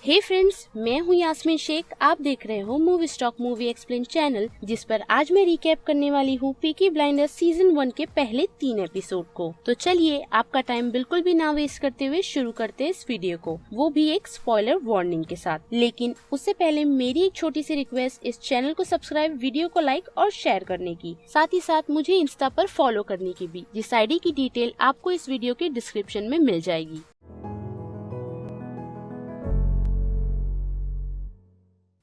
हे friends, मैं हूं यास्मीन शेख। आप देख रहे हो movie stock movie explain channel, जिस पर आज मैं रिकैप करने वाली हूं पीकी ब्लाइंडर्स सीजन 1 के पहले 3 एपिसोड को। तो चलिए आपका टाइम बिल्कुल भी ना वेस्ट करते हुए शुरू करते हैं इस वीडियो को, वो भी एक स्पॉइलर वार्निंग के साथ। लेकिन उससे पहले मेरी एक छोटी सी रिक्वेस्ट, इस चैनल को सब्सक्राइब, वीडियो को लाइक और शेयर करने की, साथ ही साथ मुझे इंस्टा पर फॉलो करने की भी, जिस आईडी की डिटेल आपको इस वीडियो के डिस्क्रिप्शन में मिल जाएगी।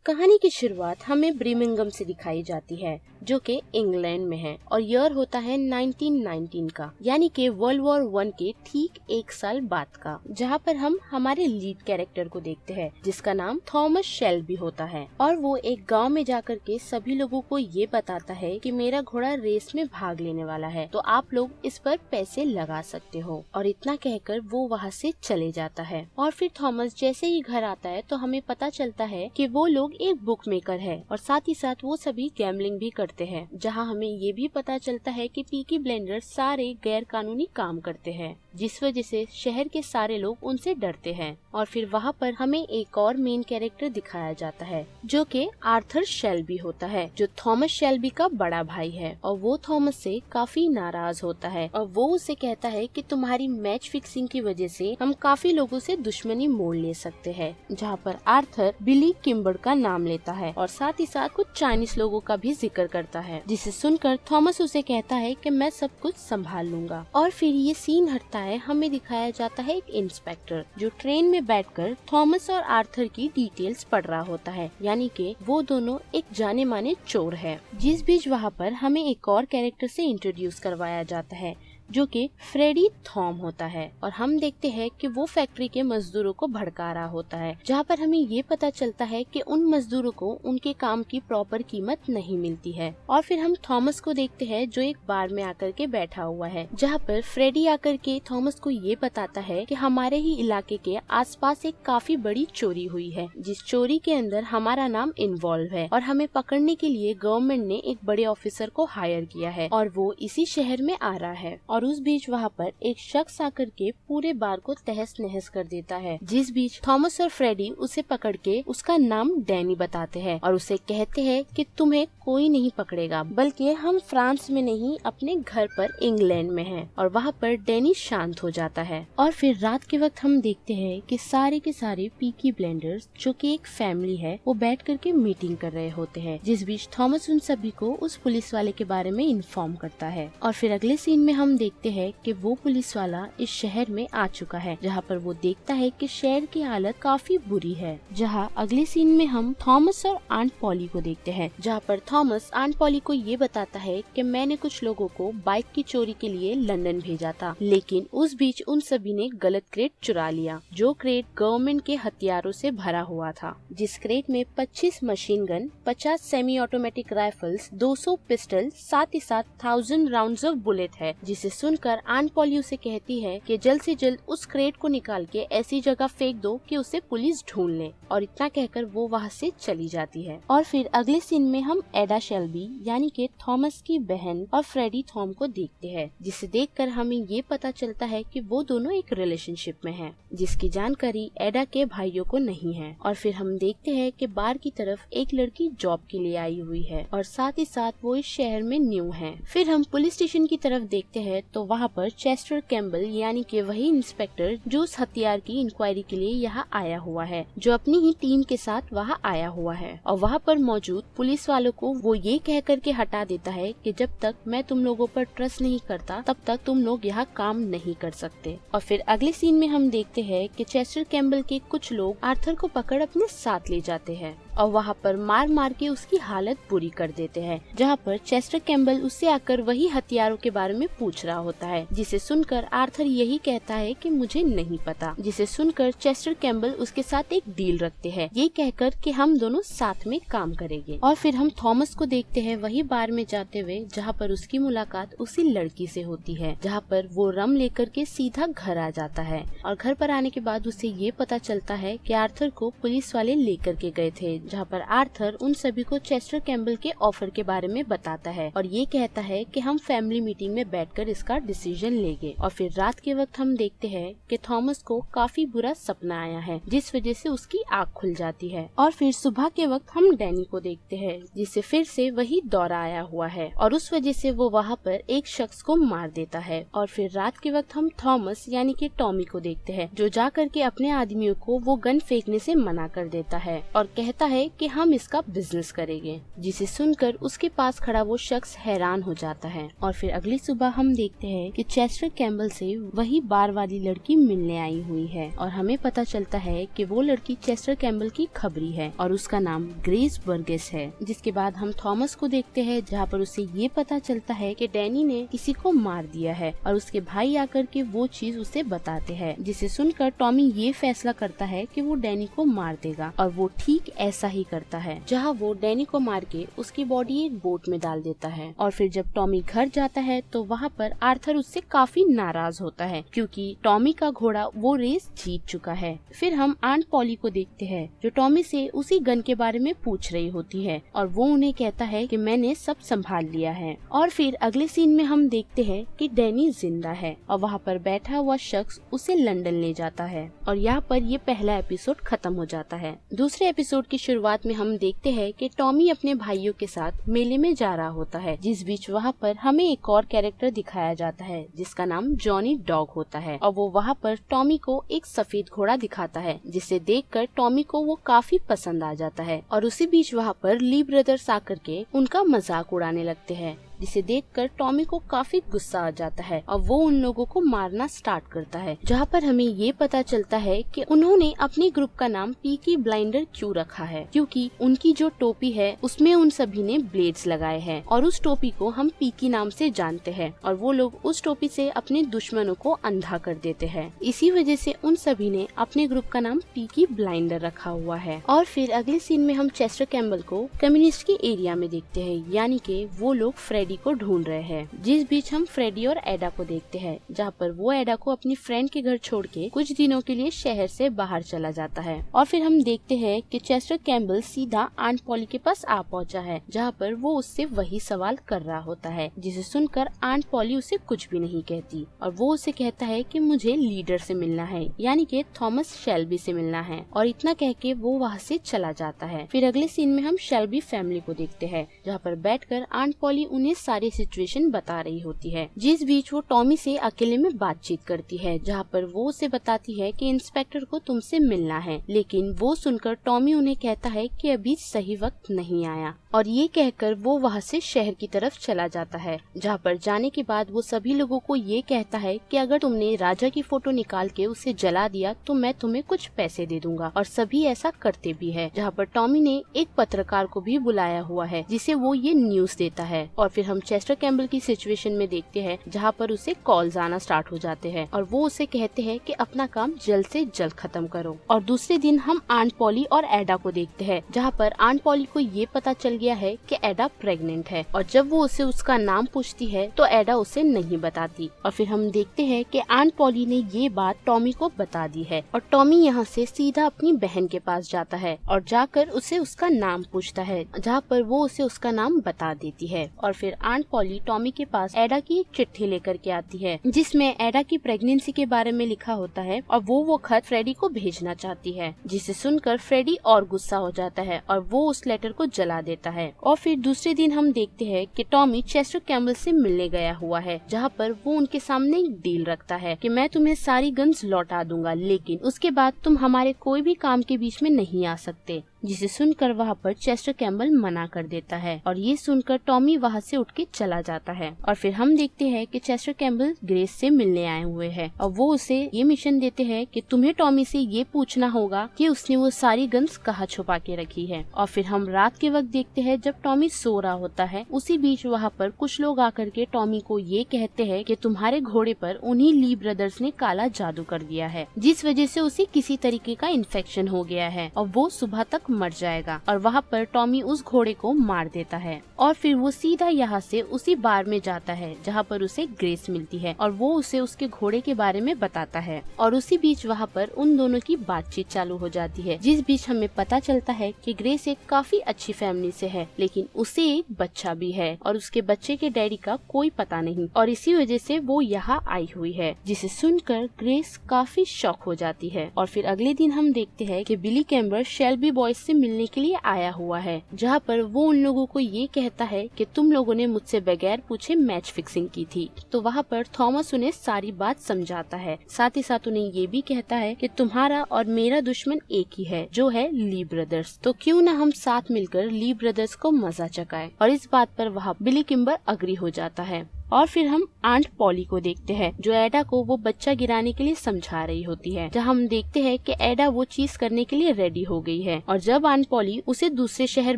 कहानी की शुरुआत हमें ब्रिमिंघम से दिखाई जाती है, जो कि इंग्लैंड में है, और ईयर होता है 1919 का, यानी कि वर्ल्ड वॉर 1 के ठीक 1 साल बाद का, जहां पर हम हमारे लीड कैरेक्टर को देखते हैं, जिसका नाम थॉमस शेल्बी होता है। और वो एक गांव में जाकर के सभी लोगों को ये बताता है कि मेरा घोड़ा रेस में भाग लेने वाला है, तो आप लोग इस पर पैसे लगा सकते हो। और इतना कहकर वो वहाँ से चले जाता है। और फिर थॉमस जैसे ही घर आता है तो हमें पता चलता है कि वो लोग एक बुक मेकर है, और साथ ही साथ वो सभी गैम्बलिंग भी करते हैं, जहां हमें ये भी पता चलता है कि पीकी ब्लाइंडर्स सारे गैर कानूनी काम करते हैं, जिस वजह से शहर के सारे लोग उनसे डरते हैं। और फिर वहाँ पर हमें एक और मेन कैरेक्टर दिखाया जाता है, जो कि आर्थर शेल्बी होता है, जो थॉमस शेल्बी का बड़ा भाई है। और वो थॉमस से काफी नाराज होता है, और वो उसे कहता है कि तुम्हारी मैच फिक्सिंग की वजह से हम काफी लोगों से दुश्मनी मोड़ ले सकते हैं। जहाँ पर आर्थर बिली किम्बर का नाम लेता है, और साथ ही साथ कुछ चाइनीज लोगों का भी जिक्र करता है, जिसे सुनकर थॉमस उसे कहता है कि मैं सब कुछ संभाल लूंगा। और फिर ये सीन हटता है, हमें दिखाया जाता है एक इंस्पेक्टर, जो ट्रेन में बैठकर थॉमस और आर्थर की डिटेल्स पढ़ रहा होता है, यानी कि वो दोनों एक जाने माने चोर है। जिस बीच वहाँ पर हमें एक और कैरेक्टर से इंट्रोड्यूस करवाया जाता है, जो कि फ्रेडी थॉम होता है। और हम देखते हैं कि वो फैक्ट्री के मजदूरों को भड़का रहा होता है, जहाँ पर हमें ये पता चलता है कि उन मजदूरों को उनके काम की प्रॉपर कीमत नहीं मिलती है। और फिर हम थॉमस को देखते हैं, जो एक बार में आकर के बैठा हुआ है, जहाँ पर फ्रेडी आकर के थॉमस को ये बताता है कि हमारे ही इलाके के आसपास एक काफी बड़ी चोरी हुई है, जिस चोरी के अंदर हमारा नाम इन्वॉल्व है, और हमें पकड़ने के लिए गवर्नमेंट ने एक बड़े ऑफिसर को हायर किया है, और वो इसी शहर में आ रहा है। और उस बीच वहाँ पर एक शख्स आकर के पूरे बार को तहस नहस कर देता है, जिस बीच थॉमस और फ्रेडी उसे पकड़ के उसका नाम डैनी बताते हैं, और उसे कहते हैं कि तुम्हें कोई नहीं पकड़ेगा, बल्कि हम फ्रांस में नहीं अपने घर पर इंग्लैंड में हैं। और वहाँ पर डैनी शांत हो जाता है। और फिर रात के वक्त हम देखते हैं कि सारे के सारे पीकी ब्लाइंडर्स, जो कि एक फैमिली है, वो बैठ करके मीटिंग कर रहे होते हैं, जिस बीच थॉमस उन सभी को उस पुलिस वाले के बारे में इन्फॉर्म करता है। और फिर अगले सीन में हम देखते हैं कि वो पुलिस वाला इस शहर में आ चुका है, जहाँ पर वो देखता है कि शहर की हालत काफी बुरी है। जहाँ अगले सीन में हम थॉमस और आंट पॉली को देखते हैं, जहाँ पर थॉमस आंट पॉली को ये बताता है कि मैंने कुछ लोगों को बाइक की चोरी के लिए लंदन भेजा था, लेकिन उस बीच उन सभी ने गलत क्रेट चुरा लिया, जो क्रेट गवर्नमेंट के हथियारों से भरा हुआ था, जिस क्रेट में 25 machine gun, 50 semi automatic rifles, 200 pistol, साथ ही साथ 1000 राउंड्स ऑफ बुलेट है। जिसे सुनकर आंट पॉली उसे कहती है कि जल्द से जल्द उस क्रेट को निकाल के ऐसी जगह फेंक दो कि उसे पुलिस ढूंढ ले। और इतना कहकर वो वहाँ से चली जाती है। और फिर अगले सीन में हम एडा शेल्बी, यानी कि थॉमस की बहन, और फ्रेडी थॉम को देखते हैं, जिसे देखकर हमें ये पता चलता है कि वो दोनों एक रिलेशनशिप में हैं, जिसकी जानकारी एडा के भाइयों को नहीं है। और फिर हम देखते हैं कि बाहर की तरफ एक लड़की जॉब के लिए आई हुई है, और साथ ही साथ वो इस शहर में न्यू है। फिर हम पुलिस स्टेशन की तरफ देखते हैं तो वहाँ पर चेस्टर कैम्बल, यानी कि वही इंस्पेक्टर जो उस हथियार की इंक्वायरी के लिए यहाँ आया हुआ है, जो अपनी ही टीम के साथ वहाँ आया हुआ है। और वहाँ पर मौजूद पुलिस वालों को वो ये कह करके हटा देता है कि जब तक मैं तुम लोगों पर ट्रस्ट नहीं करता, तब तक तुम लोग यहाँ काम नहीं कर सकते। और फिर अगले सीन में हम देखते हैं कि चेस्टर कैम्बल के कुछ लोग आर्थर को पकड़ अपने साथ ले जाते हैं, और वहाँ पर मार मार के उसकी हालत बुरी कर देते हैं, जहाँ पर चेस्टर कैम्बल उससे आकर वही हथियारों के बारे में पूछ रहा होता है, जिसे सुनकर आर्थर यही कहता है कि मुझे नहीं पता। जिसे सुनकर चेस्टर कैम्बल उसके साथ एक डील रखते हैं, ये कहकर कि हम दोनों साथ में काम करेंगे। और फिर हम थॉमस को देखते हैं वही बार में जाते हुए, जहाँ पर उसकी मुलाकात उसी लड़की से होती है, जहाँ पर वो रम लेकर के सीधा घर आ जाता है। और घर पर आने के बाद उसे ये पता चलता है कि आर्थर को पुलिस वाले लेकर के गए थे, जहाँ पर आर्थर उन सभी को चेस्टर कैम्बल के ऑफर के बारे में बताता है और ये कहता है कि हम फैमिली मीटिंग में बैठकर इसका डिसीजन लेंगे। और फिर रात के वक्त हम देखते हैं कि थॉमस को काफी बुरा सपना आया है, जिस वजह से उसकी आँख खुल जाती है। और फिर सुबह के वक्त हम डैनी को देखते हैं, जिसे फिर से वही दौरा आया हुआ है और उस वजह से वो वहाँ पर एक शख्स को मार देता है। और फिर रात के वक्त हम थॉमस यानी कि टॉमी को देखते हैं, जो जा करके अपने आदमियों को वो गन फेंकने से मना कर देता है और कहता है कि हम इसका बिजनेस करेंगे, जिसे सुनकर उसके पास खड़ा वो शख्स हैरान हो जाता है। और फिर अगली सुबह हम देखते हैं कि चेस्टर कैम्बल से वही बार वाली लड़की मिलने आई हुई है और हमें पता चलता है कि वो लड़की चेस्टर कैम्बल की खबरी है और उसका नाम ग्रेस बर्गेस है। जिसके बाद हम थॉमस को देखते हैं, जहाँ पर उसे ये पता चलता है कि डैनी ने किसी को मार दिया है और उसके भाई आकर के वो चीज उसे बताते हैं, जिसे सुनकर टॉमी ये फैसला करता है कि वो डैनी को मार देगा और वो ठीक ऐसा ही करता है, जहाँ वो डैनी को मार के उसकी बॉडी एक बोट में डाल देता है। और फिर जब टॉमी घर जाता है तो वहाँ पर आर्थर उससे काफी नाराज होता है, क्योंकि टॉमी का घोड़ा वो रेस जीत चुका है। फिर हम आंट पॉली को देखते हैं, जो टॉमी से उसी गन के बारे में पूछ रही होती है और वो उन्हें कहता है कि मैंने सब संभाल लिया है। और फिर अगले सीन में हम देखते हैं कि डैनी जिंदा है और वहाँ पर बैठा हुआ शख्स उसे लंदन ले जाता है और यहाँ पर ये पहला एपिसोड खत्म हो जाता है। दूसरे एपिसोड की शुरुआत में हम देखते हैं कि टॉमी अपने भाइयों के साथ मेले में जा रहा होता है, जिस बीच वहाँ पर हमें एक और कैरेक्टर दिखाया जाता है जिसका नाम जॉनी डॉग होता है और वो वहाँ पर टॉमी को एक सफेद घोड़ा दिखाता है, जिसे देखकर टॉमी को वो काफी पसंद आ जाता है। और उसी बीच वहाँ पर ली ब्रदर्स आकर के उनका मजाक उड़ाने लगते हैं, जिसे देखकर टॉमी को काफी गुस्सा आ जाता है और वो उन लोगों को मारना स्टार्ट करता है। जहाँ पर हमें ये पता चलता है कि उन्होंने अपने ग्रुप का नाम पीकी ब्लाइंडर क्यों रखा है, क्योंकि उनकी जो टोपी है उसमें उन सभी ने ब्लेड्स लगाए हैं और उस टोपी को हम पीकी नाम से जानते हैं और वो लोग उस टोपी से अपने दुश्मनों को अंधा कर देते हैं। इसी वजह से उन सभी ने अपने ग्रुप का नाम पीकी ब्लाइंडर रखा हुआ है। और फिर अगले सीन में हम चेस्टर कैम्बल को कम्युनिस्ट के एरिया में देखते हैं, यानी कि वो लोग फ्रेडी को ढूंढ रहे हैं। जिस बीच हम फ्रेडी और एडा को देखते हैं, जहाँ पर वो एडा को अपनी फ्रेंड के घर छोड़ के कुछ दिनों के लिए शहर से बाहर चला जाता है। और फिर हम देखते हैं कि चेस्टर कैम्बल सीधा आंट पॉली के पास आ पहुंचा है, जहाँ पर वो उससे वही सवाल कर रहा होता है, जिसे सुनकर आंट पॉली उसे कुछ भी नहीं कहती और वो उसे कहता है कि मुझे लीडर से मिलना है, यानी कि थॉमस शेल्बी से मिलना है। और इतना कह के वो वहाँ से चला जाता है। फिर अगले सीन में हम शेल्बी फैमिली को देखते हैं, जहाँ पर बैठकर आंट पॉली उन्हें सारी सिचुएशन बता रही होती है। जिस बीच वो टॉमी से अकेले में बातचीत करती है, जहाँ पर वो उसे बताती है कि इंस्पेक्टर को तुमसे मिलना है, लेकिन वो सुनकर टॉमी उन्हें कहता है कि अभी सही वक्त नहीं आया और ये कहकर वो वहाँ से शहर की तरफ चला जाता है। जहाँ पर जाने के बाद वो सभी लोगों को ये कहता है कि अगर तुमने राजा की फोटो निकाल के उसे जला दिया तो मैं तुम्हें कुछ पैसे दे दूंगा, और सभी ऐसा करते भी है। जहाँ पर टॉमी ने एक पत्रकार को भी बुलाया हुआ है, जिसे वो ये न्यूज देता है। और फिर हम चेस्टर कैम्बल की सिचुएशन में देखते हैं, जहाँ पर उसे कॉल्स आना स्टार्ट हो जाते हैं और वो उसे कहते हैं कि अपना काम जल्द से जल्द खत्म करो। और दूसरे दिन हम आंट पॉली और एडा को देखते हैं, जहाँ पर आंट पॉली को ये पता चल गया है कि एडा प्रेग्नेंट है और जब वो उसे उसका नाम पूछती है तो एडा उसे नहीं बताती। और फिर हम देखते हैं कि आंट पॉली ने ये बात टॉमी को बता दी है और टॉमी यहाँ से सीधा अपनी बहन के पास जाता है और जाकर उसे उसका नाम पूछता है, जहाँ पर वो उसे उसका नाम बता देती है। और फिर आंट पॉली टॉमी के पास एडा की एक चिट्ठी लेकर के आती है, जिसमें एडा की प्रेगनेंसी के बारे में लिखा होता है और वो खत फ्रेडी को भेजना चाहती है, जिसे सुनकर फ्रेडी और गुस्सा हो जाता है और वो उस लेटर को जला देता है। और फिर दूसरे दिन हम देखते हैं कि टॉमी चेस्टर कैम्बल से मिलने गया हुआ है, जहाँ पर वो उनके सामने एक डील रखता है कि मैं तुम्हें सारी गन्स लौटा दूंगा, लेकिन उसके बाद तुम हमारे कोई भी काम के बीच में नहीं आ सकते। जिसे सुनकर वहाँ पर चेस्टर कैम्बल मना कर देता है और ये सुनकर टॉमी वहाँ से उठ के चला जाता है। और फिर हम देखते हैं कि चेस्टर कैम्बल ग्रेस से मिलने आए हुए हैं और वो उसे ये मिशन देते हैं कि तुम्हें टॉमी से ये पूछना होगा कि उसने वो सारी गन्स कहाँ छुपा के रखी है। और फिर हम रात के वक्त देखते हैं जब टॉमी सो रहा होता है, उसी बीच वहाँ पर कुछ लोग आकर के टॉमी को ये कहते हैं कि तुम्हारे घोड़े पर उन्हीं ली ब्रदर्स ने काला जादू कर दिया है, जिस वजह से उसे किसी तरीके का इन्फेक्शन हो गया है और वो सुबह तक एक मर जाएगा और वहाँ पर टॉमी उस घोड़े को मार देता है और फिर वो सीधा यहाँ से उसी बार में जाता है जहाँ पर उसे ग्रेस मिलती है और वो उसे उसके घोड़े के बारे में बताता है और उसी बीच वहाँ पर उन दोनों की बातचीत चालू हो जाती है, जिस बीच हमें पता चलता है कि ग्रेस एक काफी अच्छी फैमिली से है, लेकिन उसे एक बच्चा भी है और उसके बच्चे के डैडी का कोई पता नहीं और इसी वजह से वो यहाँ आई हुई है, जिसे सुनकर ग्रेस काफी शॉक हो जाती है। और फिर अगले दिन हम देखते हैं कि बिली कैम्बर शेल्बी बॉयज से मिलने के लिए आया हुआ है, जहाँ पर वो उन लोगों को ये कहता है कि तुम लोगों ने मुझसे बगैर पूछे मैच फिक्सिंग की थी। तो वहाँ पर थॉमस उन्हें सारी बात समझाता है, साथ ही साथ उन्हें ये भी कहता है कि तुम्हारा और मेरा दुश्मन एक ही है, जो है ली ब्रदर्स, तो क्यों ना हम साथ मिलकर ली ब्रदर्स को मजा चकाए। और इस बात पर वहाँ बिली किम्बर अग्री हो जाता है। और फिर हम आंट पॉली को देखते हैं, जो एडा को वो बच्चा गिराने के लिए समझा रही होती है, जहां हम देखते हैं कि एडा वो चीज करने के लिए रेडी हो गई है। और जब आंट पॉली उसे दूसरे शहर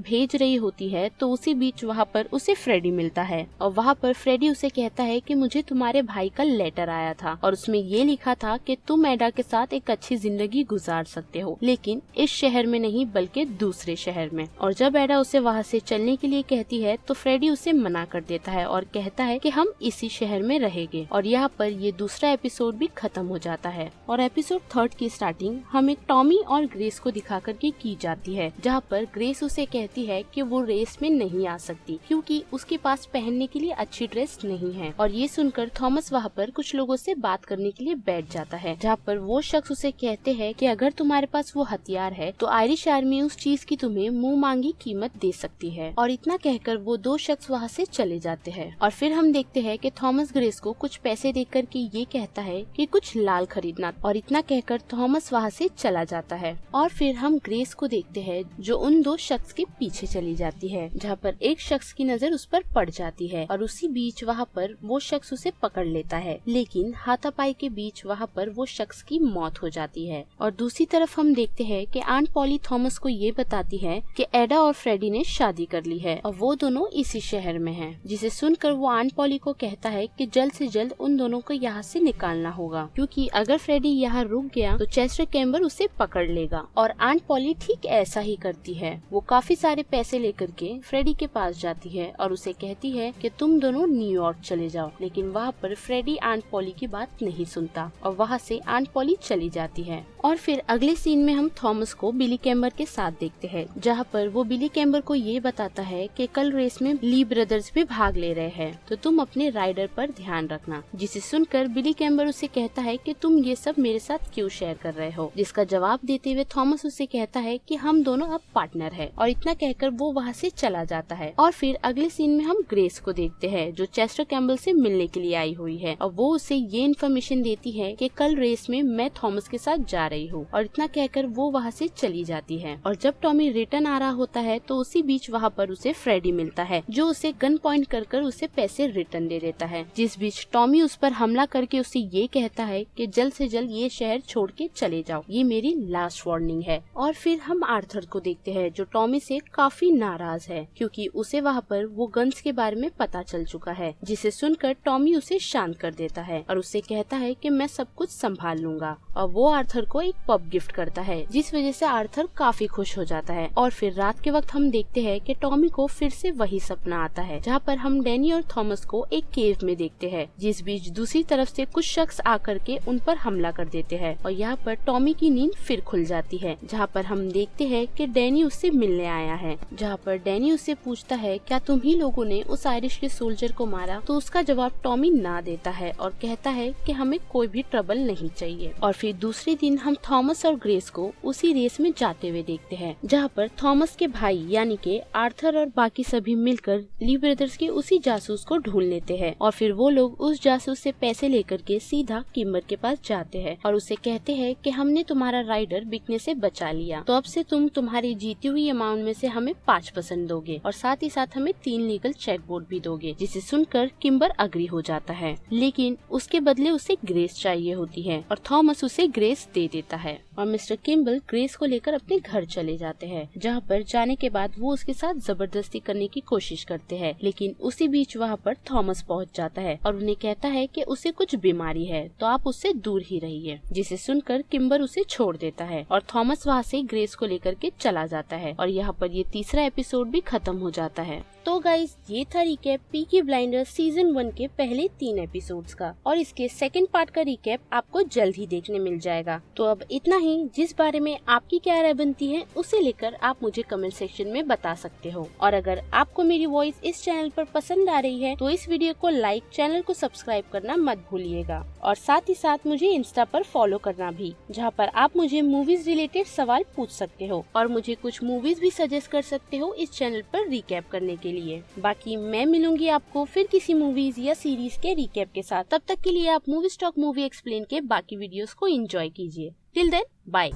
भेज रही होती है तो उसी बीच वहाँ पर उसे फ्रेडी मिलता है और वहाँ पर फ्रेडी उसे कहता है कि मुझे तुम्हारे भाई का लेटर आया था और उसमें ये लिखा था कि तुम एडा के साथ एक अच्छी जिंदगी गुजार सकते हो, लेकिन इस शहर में नहीं बल्कि दूसरे शहर में। और जब एडा उसे वहाँ से चलने के लिए कहती है तो फ्रेडी उसे मना कर देता है और कहता है कि हम इसी शहर में रहेंगे। और यहाँ पर ये दूसरा एपिसोड भी खत्म हो जाता है और एपिसोड 3 की स्टार्टिंग हमें टॉमी और ग्रेस को दिखा करके की जाती है, जहाँ पर ग्रेस उसे कहती है कि वो रेस में नहीं आ सकती क्योंकि उसके पास पहनने के लिए अच्छी ड्रेस नहीं है। और ये सुनकर थॉमस वहाँ पर कुछ लोगों से बात करने के लिए बैठ जाता है, जहाँ पर वो शख्स उसे कहते हैं कि अगर तुम्हारे पास वो हथियार है तो आयरिश आर्मी उस चीज की तुम्हें मुंह मांगी कीमत दे सकती है। और इतना कहकर वो 2 शख्स वहाँ से चले जाते हैं। और फिर हम देखते हैं कि थॉमस ग्रेस को कुछ पैसे देकर के ये कहता है कि कुछ लाल खरीदना, और इतना कहकर थॉमस वहाँ से चला जाता है। और फिर हम ग्रेस को देखते हैं जो उन 2 शख्स के पीछे चली जाती है, जहाँ पर एक शख्स की नजर उस पर पड़ जाती है और उसी बीच वहाँ पर वो शख्स उसे पकड़ लेता है, लेकिन हाथापाई के बीच वहाँ पर वो शख्स की मौत हो जाती है। और दूसरी तरफ हम देखते हैं कि आंट पॉली थॉमस को ये बताती है कि एडा और फ्रेडी ने शादी कर ली है और वो दोनों इसी शहर में हैं, जिसे सुनकर वो आंट पॉली को कहता है कि जल्द से जल्द उन दोनों को यहाँ से निकालना होगा, क्योंकि अगर फ्रेडी यहाँ रुक गया तो चेस्टर कैम्बर उसे पकड़ लेगा। और आंट पॉली ठीक ऐसा ही करती है। वो काफी सारे पैसे लेकर के फ्रेडी के पास जाती है और उसे कहती है कि तुम दोनों न्यूयॉर्क चले जाओ, लेकिन वहाँ पर फ्रेडी आंट पॉली की बात नहीं सुनता और वहाँ से आंट पॉली चली जाती है। और फिर अगले सीन में हम थॉमस को बिली कैम्बर के साथ देखते हैं, जहाँ पर वो बिली कैम्बर को ये बताता है कि कल रेस में ली ब्रदर्स भी भाग ले रहे हैं, तो तुम अपने राइडर पर ध्यान रखना। जिसे सुनकर बिली कैम्बर उसे कहता है कि तुम ये सब मेरे साथ क्यों शेयर कर रहे हो, जिसका जवाब देते हुए थॉमस उसे कहता है कि हम दोनों अब पार्टनर है। और इतना कहकर वो वहाँ से चला जाता है। और फिर अगले सीन में हम ग्रेस को देखते हैं, जो चेस्टर कैम्बल से मिलने के लिए आई हुई है और वो उसे ये इन्फॉर्मेशन देती है कि कल रेस में मैं थॉमस के साथ जा रही हूँ। और इतना कहकर वो वहाँ से चली जाती है। और जब टॉमी रिटर्न आ रहा होता है तो उसी बीच वहाँ पर उसे फ्रेडी मिलता है, जो उसे गन पॉइंट कर उसे पैसे रिटर्न दे देता है, जिस बीच टॉमी उस पर हमला करके उसे ये कहता है कि जल्द से जल्द ये शहर छोड़ के चले जाओ, ये मेरी लास्ट वार्निंग है। और फिर हम आर्थर को देखते हैं, जो टॉमी से काफी नाराज है क्योंकि उसे वहाँ पर वो गन्स के बारे में पता चल चुका है, जिसे सुनकर टॉमी उसे शांत कर देता है और उसे कहता है कि मैं सब कुछ संभाल लूंगा। और वो आर्थर को एक पब गिफ्ट करता है, जिस वजह से आर्थर काफी खुश हो जाता है। और फिर रात के वक्त हम देखते हैं कि टॉमी को फिर से वही सपना आता है, जहाँ पर हम डैनी और थॉमस को एक केव में देखते हैं, जिस बीच दूसरी तरफ से कुछ शख्स आकर के उन पर हमला कर देते हैं। और यहाँ पर टॉमी की नींद फिर खुल जाती है, जहाँ पर हम देखते हैं कि डैनी उससे मिलने आया है, जहाँ पर डैनी उससे पूछता है क्या तुम ही लोगों ने उस आयरिश के सोल्जर को मारा, तो उसका जवाब टॉमी ना देता है और कहता है कि हमें कोई भी ट्रबल नहीं चाहिए। और फिर दूसरे दिन हम थॉमस और ग्रेस को उसी रेस में जाते हुए देखते हैं, जहाँ पर थॉमस के भाई यानी के आर्थर और बाकी सभी मिलकर ली ब्रदर्स के उसी जासूस को ढूंढ लेते हैं। और फिर वो लोग उस जासूस से पैसे लेकर के सीधा किम्बर के पास जाते हैं और उसे कहते हैं कि हमने तुम्हारा राइडर बिकने से बचा लिया, तो अब से तुम तुम्हारी जीती हुई अमाउंट में से हमें 5% दोगे और साथ ही साथ हमें 3 लीगल चेक बोर्ड भी दोगे। जिसे सुनकर किम्बर अग्री हो जाता है, लेकिन उसके बदले उसे ग्रेस चाहिए होती है और थॉमस उसे ग्रेस दे देता है और मिस्टर किम्बल ग्रेस को लेकर अपने घर चले जाते हैं, जहाँ पर जाने के बाद वो उसके साथ जबरदस्ती करने की कोशिश करते हैं। लेकिन उसी बीच वहाँ पर थॉमस पहुँच जाता है और उन्हें कहता है कि उसे कुछ बीमारी है तो आप उससे दूर ही रहिए, जिसे सुनकर किम्बर उसे छोड़ देता है और थॉमस वहाँ से ग्रेस को लेकर के चला जाता है और यहाँ पर ये तीसरा एपिसोड भी खत्म हो जाता है। तो गाइस, ये था रिकैप पीकी ब्लाइंडर्स सीजन 1 के पहले 3 एपिसोड्स का और इसके सेकंड पार्ट का रिकैप आपको जल्द ही देखने मिल जाएगा। तो अब इतना ही। जिस बारे में आपकी क्या राय बनती है उसे लेकर आप मुझे कमेंट सेक्शन में बता सकते हो। और अगर आपको मेरी वॉइस इस चैनल पर पसंद आ रही है तो इस वीडियो को लाइक, चैनल को सब्सक्राइब करना मत भूलिएगा और साथ ही साथ मुझे इंस्टा पर फॉलो करना भी, जहाँ पर आप मुझे मूवीज रिलेटेड सवाल पूछ सकते हो और मुझे कुछ मूवीज भी सजेस्ट कर सकते हो इस चैनल पर रिकैप करने के लिए। बाकी मैं मिलूंगी आपको फिर किसी मूवीज या सीरीज के रिकैप के साथ। तब तक के लिए आप मूवी स्टॉक मूवी एक्सप्लेन के बाकी वीडियोस को एंजॉय कीजिए। Till then, bye.